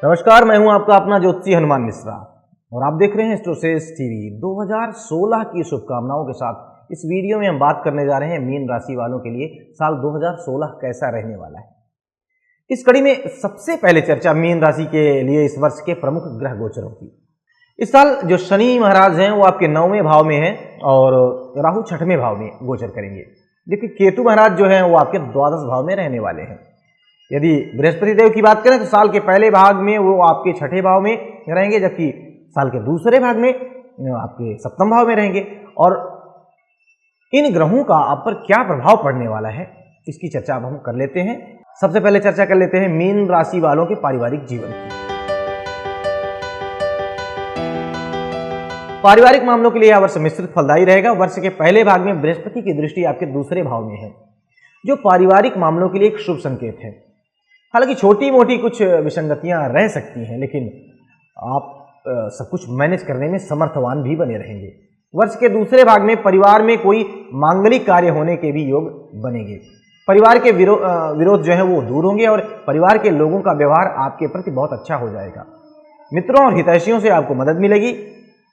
नमस्कार, मैं हूं आपका अपना ज्योतिषी हनुमान मिश्रा और आप देख रहे हैं एस्ट्रोसेस टीवी। 2016 की शुभकामनाओं के साथ इस वीडियो में हम बात करने जा रहे हैं मीन राशि वालों के लिए साल 2016 कैसा रहने वाला है। इस कड़ी में सबसे पहले चर्चा मीन राशि के लिए इस वर्ष के प्रमुख ग्रह गोचरों की। इस साल जो शनि महाराज हैं वो आपके 9वें भाव में हैं और राहु 6वें भाव में गोचर करेंगे, जबकि केतु महाराज जो हैं वो आपके द्वादश भाव में रहने वाले हैं। यदि बृहस्पति देव की बात करें तो साल के पहले भाग में वो आपके 6ठे भाव में रहेंगे, जबकि साल के दूसरे भाग में आपके 7वें भाव में रहेंगे। और इन ग्रहों का आप पर क्या प्रभाव पड़ने वाला है इसकी चर्चा अब हम कर लेते हैं। सबसे पहले चर्चा कर लेते हैं मीन राशि वालों के पारिवारिक जीवन की। पारिवारिक मामलों के लिए यह वर्ष मिश्रित फलदायी रहेगा। वर्ष के पहले भाग में बृहस्पति की दृष्टि आपके दूसरे भाव में है, जो पारिवारिक मामलों के लिए एक शुभ संकेत है। हालांकि छोटी मोटी कुछ विसंगतियां रह सकती हैं, लेकिन आप सब कुछ मैनेज करने में समर्थवान भी बने रहेंगे। वर्ष के दूसरे भाग में परिवार में कोई मांगलिक कार्य होने के भी योग बनेंगे। परिवार के विरोध जो है वो दूर होंगे और परिवार के लोगों का व्यवहार आपके प्रति बहुत अच्छा हो जाएगा। मित्रों और हितैषियों से आपको मदद मिलेगी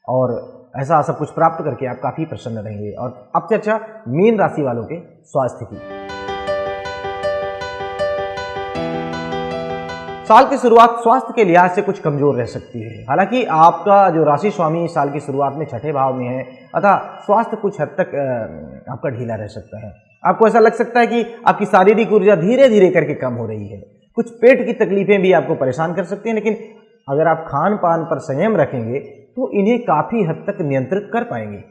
और ऐसा सब कुछ प्राप्त करके आप काफी प्रसन्न रहेंगे। और अब चर्चा मीन राशि वालों के स्वास्थ्य की। साल की शुरुआत स्वास्थ्य के लिहाज से कुछ कमजोर रह सकती है। हालांकि आपका जो राशि स्वामी साल की शुरुआत में 6ठे भाव में है, अतः स्वास्थ्य कुछ हद तक आपका ढीला रह सकता है। आपको ऐसा लग सकता है कि आपकी शारीरिक ऊर्जा धीरे धीरे करके कम हो रही है। कुछ पेट की तकलीफें भी आपको परेशान कर सकती हैं, लेकिन अगर आप खान पान पर संयम रखेंगे तो इन्हें काफी हद तक नियंत्रित कर पाएंगे।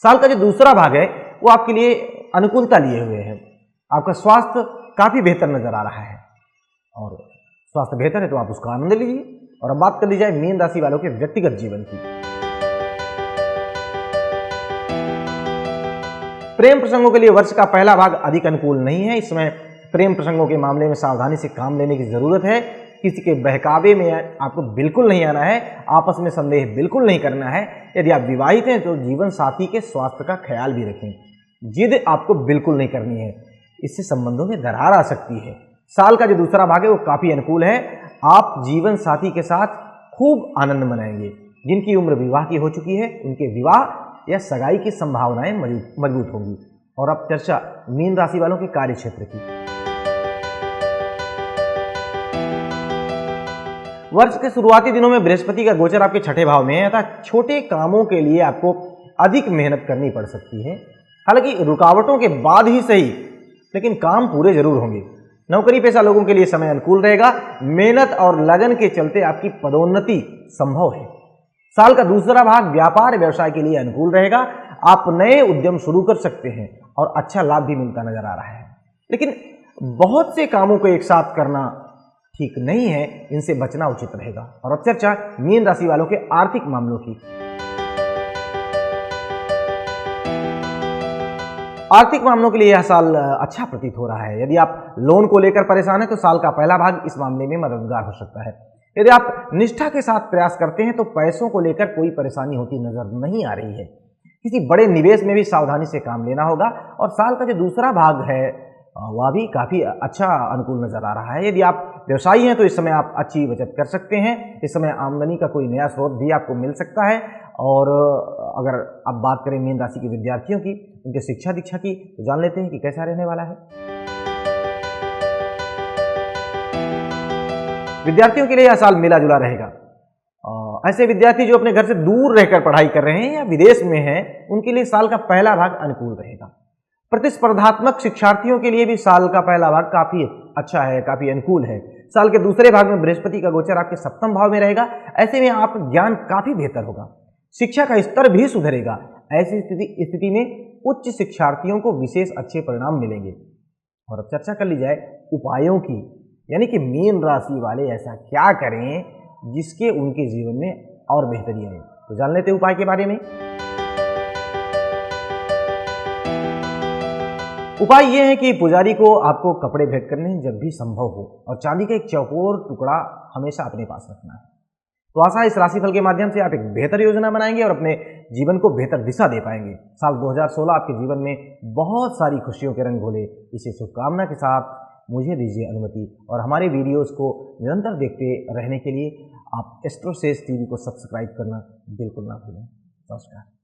साल का जो दूसरा भाग है वो आपके लिए अनुकूलता लिए हुए है। आपका स्वास्थ्य काफी बेहतर नजर आ रहा है और स्वास्थ्य बेहतर है तो आप उसका आनंद लीजिए। और अब बात कर ली जाए मीन राशि वालों के व्यक्तिगत जीवन की। प्रेम प्रसंगों के लिए वर्ष का पहला भाग अधिक अनुकूल नहीं है। इस समय प्रेम प्रसंगों के मामले में सावधानी से काम लेने की जरूरत है। किसी के बहकावे में आपको बिल्कुल नहीं आना है। आपस में संदेह बिल्कुल नहीं करना है। यदि आप विवाहित हैं तो जीवन साथी के स्वास्थ्य का ख्याल भी रखें। जिद आपको बिल्कुल नहीं करनी है, इससे संबंधों में दरार आ सकती है। साल का जो दूसरा भाग है वो काफी अनुकूल है। आप जीवन साथी के साथ खूब आनंद मनाएंगे। जिनकी उम्र विवाह की हो चुकी है उनके विवाह या सगाई की संभावनाएं मजबूत होंगी। और अब चर्चा मीन राशि वालों के कार्य क्षेत्र की। वर्ष के शुरुआती दिनों में बृहस्पति का गोचर आपके 6ठे भाव में है, अतः छोटे कामों के लिए आपको अधिक मेहनत करनी पड़ सकती है। हालांकि रुकावटों के बाद ही सही, लेकिन काम पूरे जरूर होंगे। नौकरी पेशा लोगों के लिए समय अनुकूल रहेगा। मेहनत और लगन के चलते आपकी पदोन्नति संभव है। साल का दूसरा भाग व्यापार व्यवसाय के लिए अनुकूल रहेगा। आप नए उद्यम शुरू कर सकते हैं और अच्छा लाभ भी मिलता नजर आ रहा है, लेकिन बहुत से कामों को एक साथ करना ठीक नहीं है, इनसे बचना उचित रहेगा। और अब चर्चा मीन राशि वालों के आर्थिक मामलों की। आर्थिक मामलों के लिए यह साल अच्छा प्रतीत हो रहा है। यदि आप लोन को लेकर परेशान हैं तो साल का पहला भाग इस मामले में मददगार हो सकता है। यदि आप निष्ठा के साथ प्रयास करते हैं तो पैसों को लेकर कोई परेशानी होती नजर नहीं आ रही है। किसी बड़े निवेश में भी सावधानी से काम लेना होगा। और साल का जो दूसरा भाग है वह भी काफी अच्छा अनुकूल नजर आ रहा है। यदि आप व्यवसायी हैं तो इस समय आप अच्छी बचत कर सकते हैं। इस समय आमदनी का कोई नया स्रोत भी आपको मिल सकता है। और अगर आप बात करें मीन राशि के विद्यार्थियों की, उनके शिक्षा दीक्षा की, तो जान लेते हैं कि कैसा रहने वाला है। विद्यार्थियों के लिए यह साल मिला जुला रहेगा। ऐसे विद्यार्थी जो अपने घर से दूर रहकर पढ़ाई कर रहे हैं या विदेश में हैं, उनके लिए साल का पहला भाग अनुकूल रहेगा। प्रतिस्पर्धात्मक शिक्षार्थियों के लिए भी साल का पहला भाग काफी अच्छा है, काफी अनुकूल है। साल के दूसरे भाग में बृहस्पति का गोचर आपके 7वें भाव में रहेगा। ऐसे में आपका ज्ञान काफी बेहतर होगा, शिक्षा का स्तर भी सुधरेगा। ऐसी स्थिति में उच्च शिक्षार्थियों को विशेष अच्छे परिणाम मिलेंगे। और अब चर्चा कर ली जाए उपायों की, यानी कि मीन राशि वाले ऐसा क्या करें जिसके उनके जीवन में और बेहतरी आए। तो जान लेते हैं उपाय के बारे में। उपाय यह है कि पुजारी को आपको कपड़े भेंट करने हैं जब भी संभव हो, और चांदी का एक चौकोर टुकड़ा हमेशा अपने पास रखना है। तो आशा है इस राशिफल के माध्यम से आप एक बेहतर योजना बनाएंगे और अपने जीवन को बेहतर दिशा दे पाएंगे। साल 2016 आपके जीवन में बहुत सारी खुशियों के रंग घोले। इसी शुभकामना के साथ मुझे दीजिए अनुमति और हमारे वीडियोस को निरंतर देखते रहने के लिए आप एस्ट्रोसेज टीवी को सब्सक्राइब करना बिल्कुल ना भूलें। नमस्कार।